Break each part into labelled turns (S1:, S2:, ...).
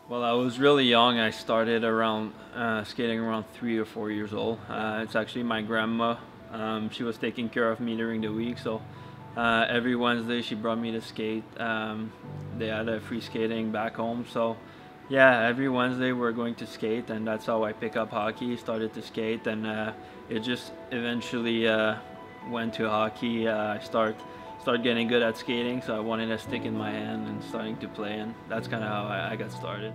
S1: Well, I was really young. I started around skating around 3 or 4 years old. It's actually my grandma. She was taking care of me during the week, so every Wednesday she brought me to skate. They had a free skating back home, so yeah, every Wednesday we're going to skate, and that's how I pick up hockey. Started to skate, and it just eventually went to hockey. I started getting good at skating, so I wanted a stick in my hand and starting to play, and that's kind of how I got started.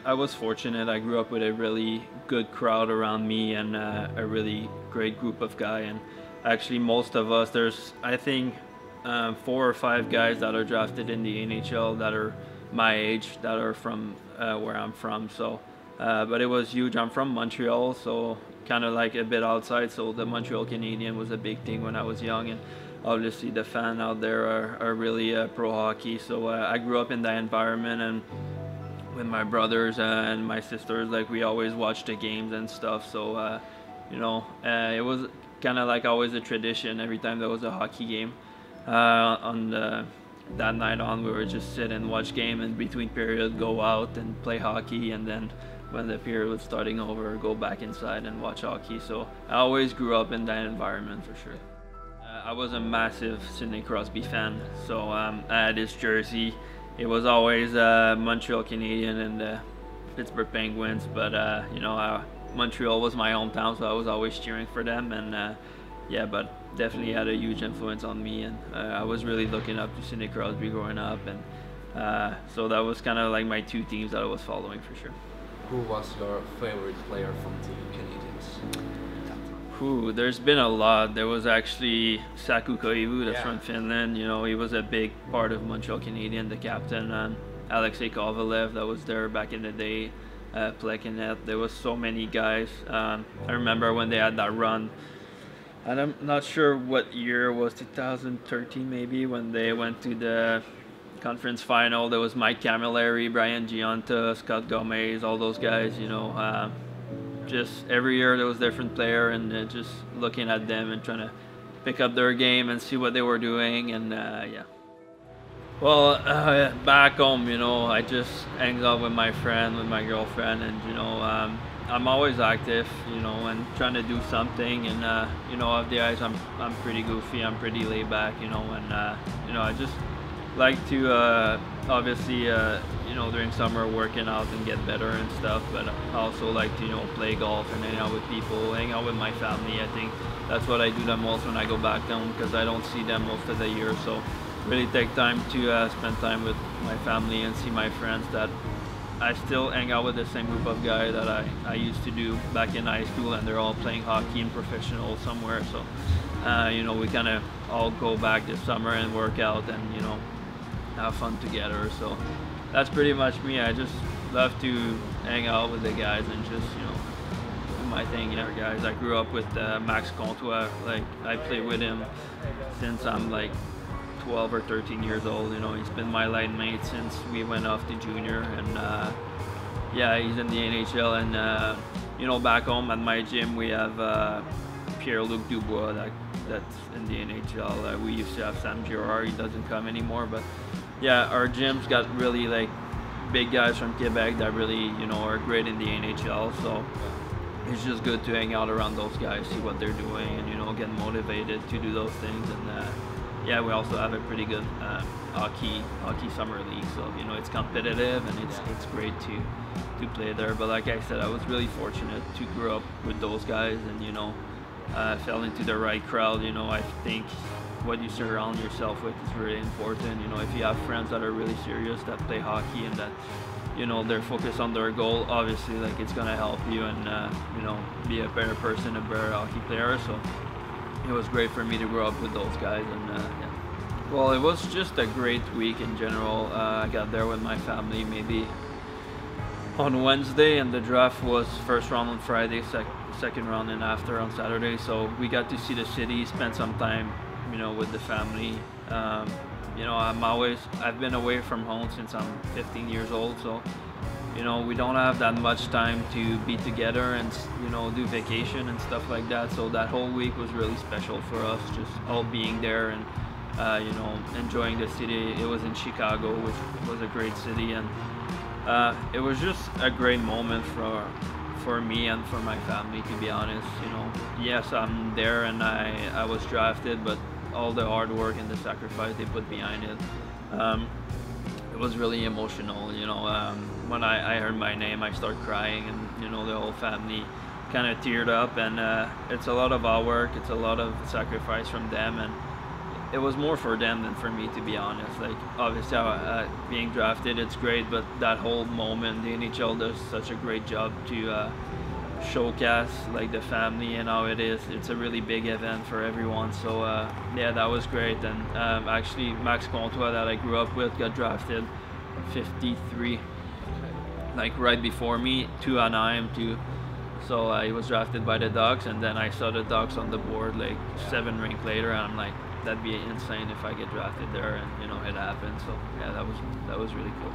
S1: I was fortunate. I grew up with a really good crowd around me and a really great group of guys, and actually most of us, there's I think 4 or 5 guys that are drafted in the NHL that are my age, that are from where I'm from, so but it was huge. I'm from Montreal, so kind of like a bit outside, so the Montreal Canadian was a big thing when I was young, and obviously the fans out there are really pro hockey, so I grew up in that environment, and with my brothers and my sisters, like we always watched the games and stuff, so you know, it was kind of like always a tradition. Every time there was a hockey game that night on, we would just sit and watch game, and between period go out and play hockey, and then when the period was starting over, go back inside and watch hockey. So I always grew up in that environment for sure. I was a massive Sidney Crosby fan, so I had his jersey. It was always Montreal Canadian and the Pittsburgh Penguins, but you know, Montreal was my hometown, so I was always cheering for them, and yeah, but definitely had a huge influence on me, and I was really looking up to Sidney Crosby growing up, and so that was kind of like my 2 teams that I was following for sure.
S2: Who was your favorite player from the Canadiens?
S1: There's been a lot. There was actually Saku Koivu, that's from Finland. You know, he was a big part of Montreal Canadian, the captain, and Alexei Kovalev, that was there back in the day, Plekanec. There was so many guys. I remember when they had that run, and I'm not sure what year it was, 2013 maybe, when they went to the conference final. There was Mike Camilleri, Brian Giunta, Scott Gomez, all those guys, you know. Just every year there was a different player, and just looking at them and trying to pick up their game and see what they were doing, and yeah. Well, back home, you know, I just hang out with my friend, with my girlfriend, and you know, I'm always active, you know, and trying to do something, and you know, off the ice I'm pretty goofy, I'm pretty laid back, you know, and you know, I just like to obviously you know, during summer working out and get better and stuff, but I also like to, you know, play golf and hang out with people, hang out with my family. I think that's what I do the most when I go back home, because I don't see them most of the year, so really take time to spend time with my family and see my friends that I still hang out with the same group of guys that I used to do back in high school, and they're all playing hockey and professional somewhere, so you know, we kind of all go back this summer and work out and, you know, have fun together. So that's pretty much me. I just love to hang out with the guys and just, you know, do my thing. You know, guys, I grew up with Max Comtois. Like, I played with him since I'm like 12 or 13 years old. You know, he's been my line mate since we went off to junior, and yeah, he's in the NHL. And you know, back home at my gym we have Pierre-Luc Dubois that's in the NHL. We used to have Sam Girard. He doesn't come anymore, but yeah, our gym's got really like big guys from Quebec that really, you know, are great in the NHL. So it's just good to hang out around those guys, see what they're doing, and, you know, get motivated to do those things. And yeah, we also have a pretty good hockey summer league, so, you know, it's competitive and it's great to play there. But like I said, I was really fortunate to grow up with those guys, and, you know, fell into the right crowd. You know, I think what you surround yourself with is really important. You know, if you have friends that are really serious, that play hockey, and that, you know, they're focused on their goal, obviously, like, it's gonna help you and you know, be a better person, a better hockey player. So it was great for me to grow up with those guys, and yeah. Well, it was just a great week in general. I got there with my family maybe on Wednesday, and the draft was first round on Friday, second round and after on Saturday. So we got to see the city, spend some time, you know, with the family. You know, I've been away from home since I'm 15 years old, so, you know, we don't have that much time to be together and, you know, do vacation and stuff like that. So that whole week was really special for us, just all being there and you know, enjoying the city. It was in Chicago, which was a great city, and it was just a great moment for me and for my family, to be honest. You know, yes, I'm there and I was drafted, but all the hard work and the sacrifice they put behind it, it was really emotional. You know, when I heard my name, I started crying, and you know, the whole family kind of teared up. And it's a lot of our work, it's a lot of sacrifice from them, and it was more for them than for me, to be honest. Like, obviously, being drafted, it's great, but that whole moment, the NHL does such a great job to showcase like the family and how it is. It's a really big event for everyone. So yeah, that was great. And actually, Max Comtois, that I grew up with, got drafted 53, like right before me, to Anaheim too. So he was drafted by the Ducks, and then I saw the Ducks on the board like 7 rank later, and I'm like, that'd be insane if I get drafted there, and you know, it happened. So yeah, that was really cool.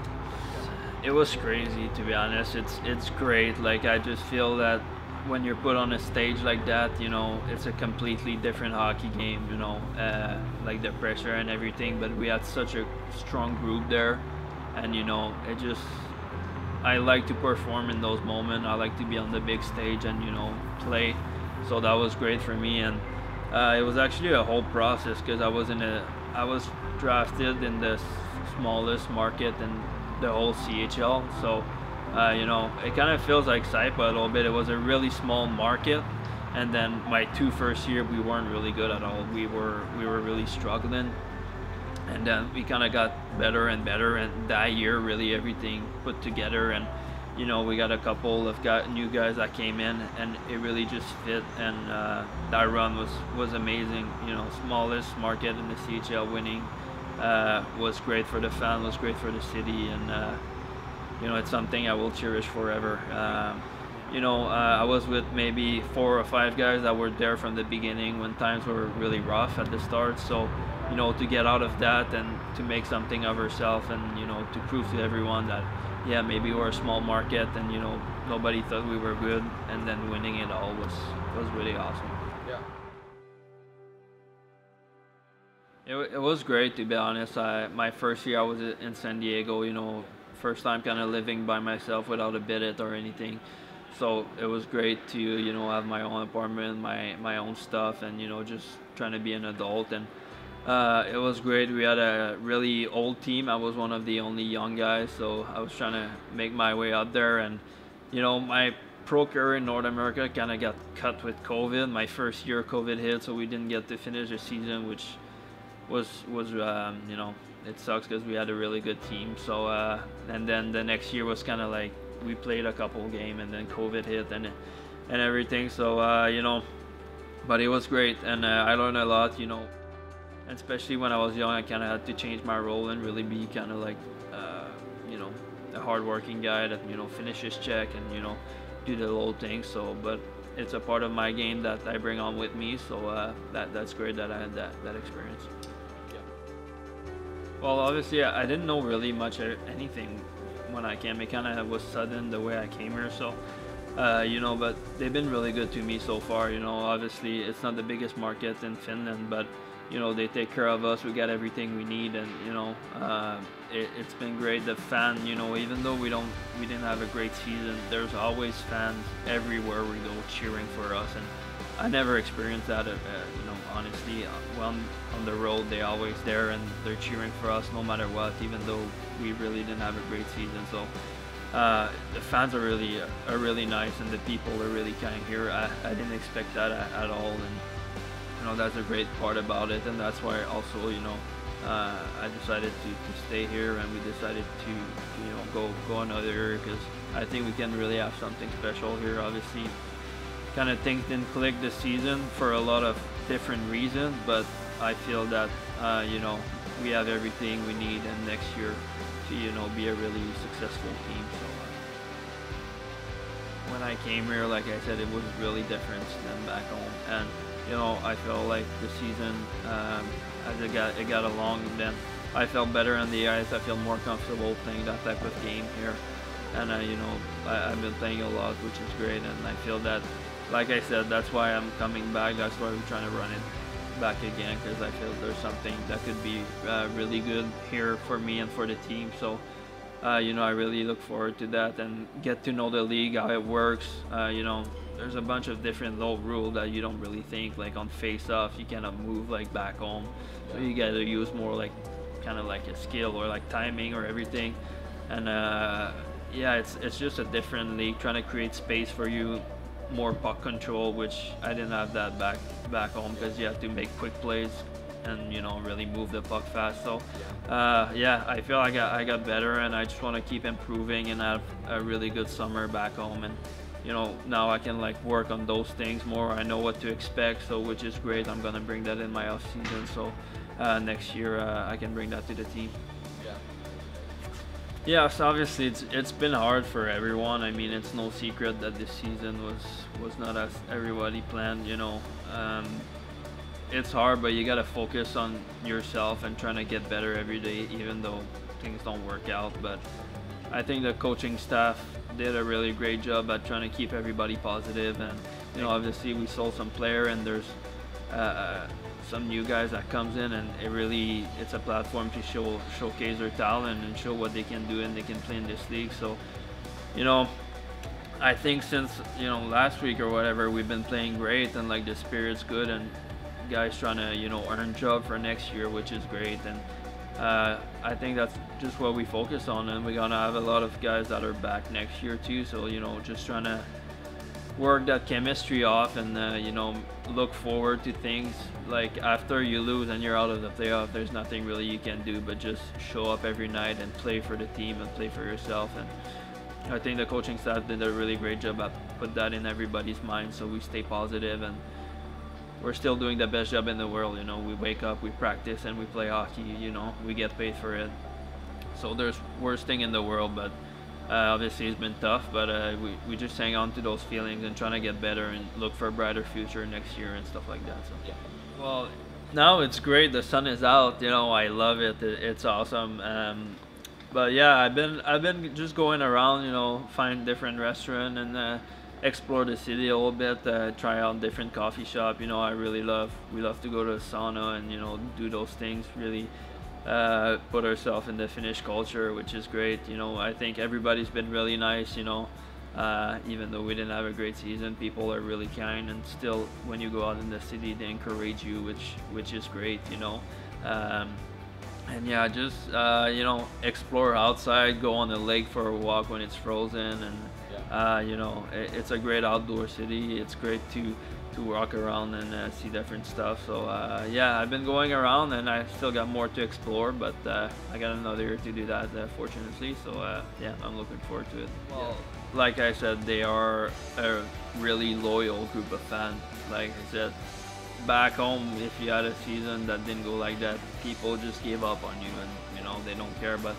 S1: It was crazy, to be honest. It's great. Like, I just feel that when you're put on a stage like that, you know, it's a completely different hockey game, you know, like the pressure and everything. But we had such a strong group there, and you know, I like to perform in those moments. I like to be on the big stage and, you know, play. So that was great for me. And it was actually a whole process, because I was drafted in the smallest market in the whole CHL. So you know, it kind of feels like SaiPa a little bit. It was a really small market, and then my first year we weren't really good at all. We were really struggling, and then we kind of got better and better. And that year, really everything put together, and you know, we got a couple of new guys that came in, and it really just fit. And that run was amazing. You know, smallest market in the CHL, winning was great for the fan, was great for the city, and you know, it's something I will cherish forever. You know, I was with maybe 4 or 5 guys that were there from the beginning when times were really rough at the start. So, you know, to get out of that and to make something of ourselves, and you know, to prove to everyone that, yeah, maybe we're a small market, and you know, nobody thought we were good, and then winning it all was really awesome.
S2: Yeah.
S1: It was great, to be honest. My first year I was in San Diego, you know, first time kind of living by myself without a bidet or anything. So it was great to, you know, have my own apartment, my own stuff, and you know, just trying to be an adult. And it was great. We had a really old team. I was one of the only young guys, so I was trying to make my way up there. And you know, my pro career in North America kind of got cut with COVID. My first year COVID hit, so we didn't get to finish the season, which was you know, it sucks, because we had a really good team. So and then the next year was kind of like, we played a couple games, and then COVID hit and everything. So you know, but it was great, and I learned a lot, you know. And especially when I was young, I kind of had to change my role and really be kind of like you know, a hard-working guy that, you know, finish his check and, you know, do the little things. So, but it's a part of my game that I bring on with me. So that's great that I had that experience. Well, obviously, I didn't know really much anything when I came. It kind of was sudden the way I came here, so you know, but they've been really good to me so far. You know, obviously, it's not the biggest market in Finland, but you know, they take care of us. We got everything we need, and you know, it's been great. The fan, you know, even though we didn't have a great season, there's always fans everywhere we go cheering for us, and I never experienced that. You know, honestly, when on the road, they're always there and they're cheering for us no matter what, even though we really didn't have a great season. So the fans are really nice, and the people are really kind here. I didn't expect that at all, and you know, that's a great part about it, and that's why also, you know, I decided to stay here, and we decided to you know, go another year, because I think we can really have something special here. Obviously, kind of things didn't click this season for a lot of different reasons, but I feel that you know, we have everything we need, and next year to, you know, be a really successful team. So when I came here, like I said, it was really different than back home, and you know, I feel like the season as it got along, and then I felt better on the ice. I feel more comfortable playing that type of game here, and you know, I've been playing a lot, which is great, and I feel that, like I said, that's why I'm coming back. That's why we're trying to run it back again, because I feel there's something that could be really good here for me and for the team. So you know, I really look forward to that and get to know the league, how it works. You know, there's a bunch of different little rules that you don't really think, like on face-off you cannot move like back home, so you got to use more like kind of like a skill or like timing or everything. And yeah, it's just a different league, trying to create space for you, more puck control, which I didn't have that back home, because you have to make quick plays and, you know, really move the puck fast. So yeah, I feel like I got better, and I just want to keep improving and have a really good summer back home. And you know, now I can like work on those things more. I know what to expect, so which is great. I'm gonna bring that in my off season, so next year I can bring that to the team. Yeah, so obviously it's been hard for everyone. I mean, it's no secret that this season was not as everybody planned, you know. It's hard, but you gotta focus on yourself and trying to get better every day, even though things don't work out. But I think the coaching staff did a really great job at trying to keep everybody positive. And you know, obviously we sold some player, and there's some new guys that comes in, and it's a platform to showcase their talent and show what they can do, and they can play in this league. So you know, I think since, you know, last week or whatever, we've been playing great, and like the spirit's good, and guys trying to, you know, earn job for next year, which is great. And I think that's just what we focus on, and we're gonna have a lot of guys that are back next year too. So you know, just trying to work that chemistry off, and you know, look forward to things. Like after you lose and you're out of the playoff, there's nothing really you can do but just show up every night and play for the team and play for yourself. And I think the coaching staff did a really great job at put that in everybody's mind, so we stay positive, and we're still doing the best job in the world. You know, we wake up, we practice, and we play hockey. You know, we get paid for it. So there's worst thing in the world, but obviously it's been tough, but we just hang on to those feelings and trying to get better and look for a brighter future next year and stuff like that. So yeah. Well, now it's great. The sun is out. You know, I love it. It's awesome. But yeah, I've been just going around. You know, find different restaurant and explore the city a little bit. Try out different coffee shop. You know, we love to go to a sauna and, you know, do those things. Really put ourselves in the Finnish culture, which is great. You know, I think everybody's been really nice. You know, even though we didn't have a great season, people are really kind, and still when you go out in the city they encourage you, which is great. You know, and yeah, just you know, explore outside, go on the lake for a walk when it's frozen, and you know, it's a great outdoor city. It's great to walk around and see different stuff. So yeah, I've been going around, and I still got more to explore, but I got another year to do that, fortunately. So yeah, I'm looking forward to it. Well, like I said, they are a really loyal group of fans. Like I said, back home, if you had a season that didn't go like that, people just gave up on you, and you know, they don't care. But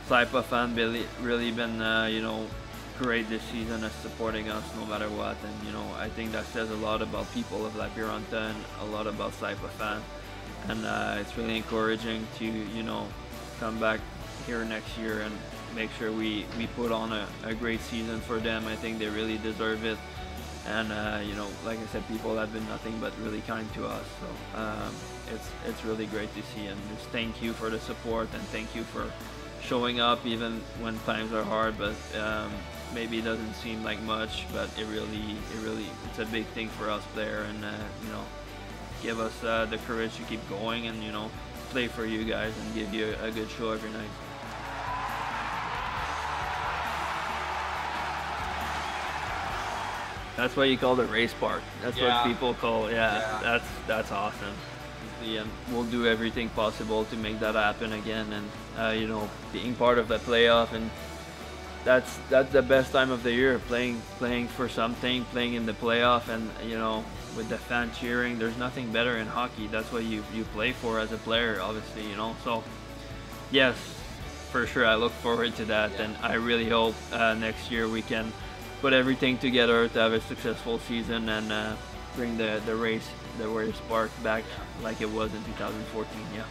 S1: SaiPa fan really been you know, great this season as supporting us no matter what. And you know, I think that says a lot about people of Lappeenranta and a lot about SaiPa fan. And it's really encouraging to, you know, come back here next year and make sure we put on a great season for them. I think they really deserve it. And you know, like I said, people have been nothing but really kind to us. So it's really great to see, and just thank you for the support, and thank you for showing up even when times are hard. But maybe it doesn't seem like much, but it really it's a big thing for us there, and you know, give us the courage to keep going, and you know, play for you guys and give you a good show every night. That's what you call the race park. That's what people call, that's awesome. And we'll do everything possible to make that happen again, and you know, being part of the playoff, and that's the best time of the year, playing for something, playing in the playoff, and you know, with the fan cheering. There's nothing better in hockey. That's what you play for as a player, obviously, you know. So yes, for sure, I look forward to that, and I really hope next year we can put everything together to have a successful season and bring the race park back like it was in 2014. Yeah.